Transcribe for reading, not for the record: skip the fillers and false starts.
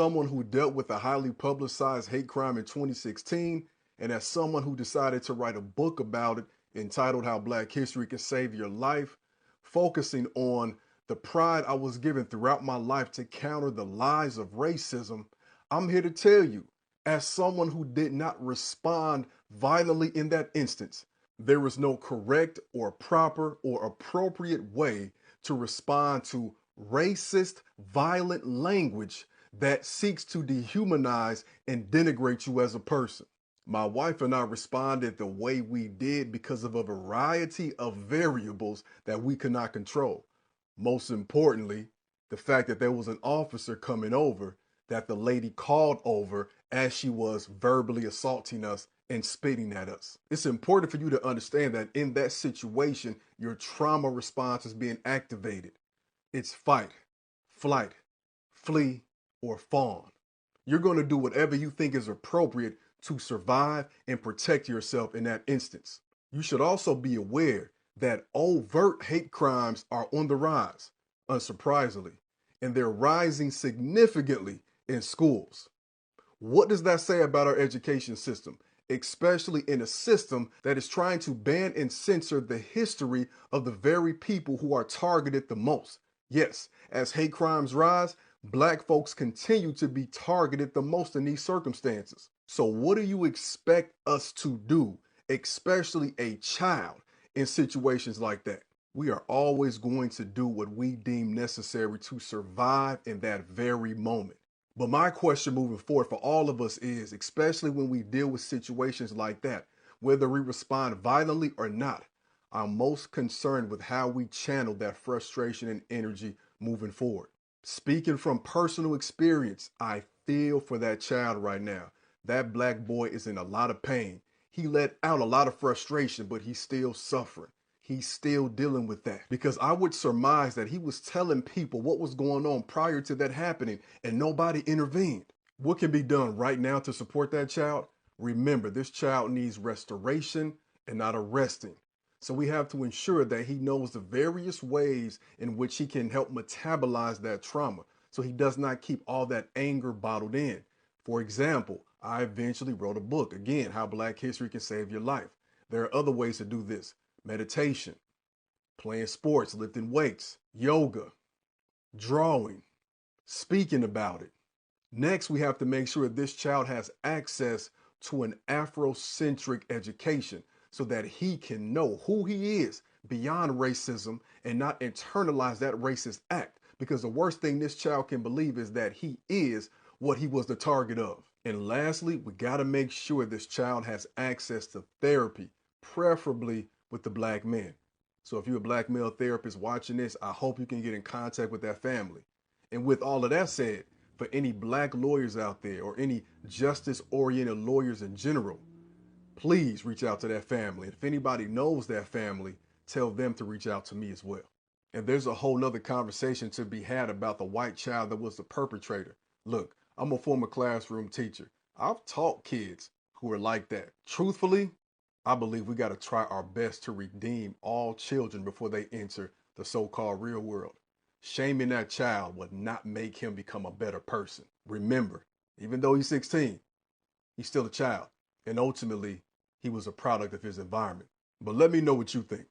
someone who dealt with a highly publicized hate crime in 2016, and as someone who decided to write a book about it entitled How Black History Can Save Your Life, focusing on the pride I was given throughout my life to counter the lies of racism, I'm here to tell you, as someone who did not respond violently in that instance, there is no correct or proper or appropriate way to respond to racist, violent language that seeks to dehumanize and denigrate you as a person. My wife and I responded the way we did because of a variety of variables that we could not control. Most importantly, the fact that there was an officer coming over that the lady called over as she was verbally assaulting us and spitting at us. It's important for you to understand that in that situation, your trauma response is being activated. It's fight, flight, flee, or fawn. You're going to do whatever you think is appropriate to survive and protect yourself in that instance. You should also be aware that overt hate crimes are on the rise, unsurprisingly, and they're rising significantly in schools. What does that say about our education system, especially in a system that is trying to ban and censor the history of the very people who are targeted the most? Yes, as hate crimes rise, Black folks continue to be targeted the most in these circumstances. So what do you expect us to do, especially a child, in situations like that? We are always going to do what we deem necessary to survive in that very moment. But my question moving forward for all of us is, especially when we deal with situations like that, whether we respond violently or not, I'm most concerned with how we channel that frustration and energy moving forward. Speaking from personal experience, I feel for that child right now. That Black boy is in a lot of pain. He let out a lot of frustration, but he's still suffering. He's still dealing with that, because I would surmise that he was telling people what was going on prior to that happening and nobody intervened. What can be done right now to support that child? Remember, this child needs restoration and not arresting. So we have to ensure that he knows the various ways in which he can help metabolize that trauma so he does not keep all that anger bottled in. For example, I eventually wrote a book, again, How Black History Can Save Your Life. There are other ways to do this. Meditation, playing sports, lifting weights, yoga, drawing, speaking about it. Next, we have to make sure this child has access to an Afrocentric education so that he can know who he is beyond racism and not internalize that racist act. Because the worst thing this child can believe is that he is what he was the target of. And lastly, we got to make sure this child has access to therapy, preferably with the Black men. So if you're a Black male therapist watching this, I hope you can get in contact with that family. And with all of that said, for any Black lawyers out there or any justice-oriented lawyers in general, please reach out to that family. If anybody knows that family, tell them to reach out to me as well. And there's a whole nother conversation to be had about the white child that was the perpetrator. Look, I'm a former classroom teacher. I've taught kids who are like that. Truthfully, I believe we got to try our best to redeem all children before they enter the so-called real world. Shaming that child would not make him become a better person. Remember, even though he's 16, he's still a child. And ultimately, he was a product of his environment. But let me know what you think.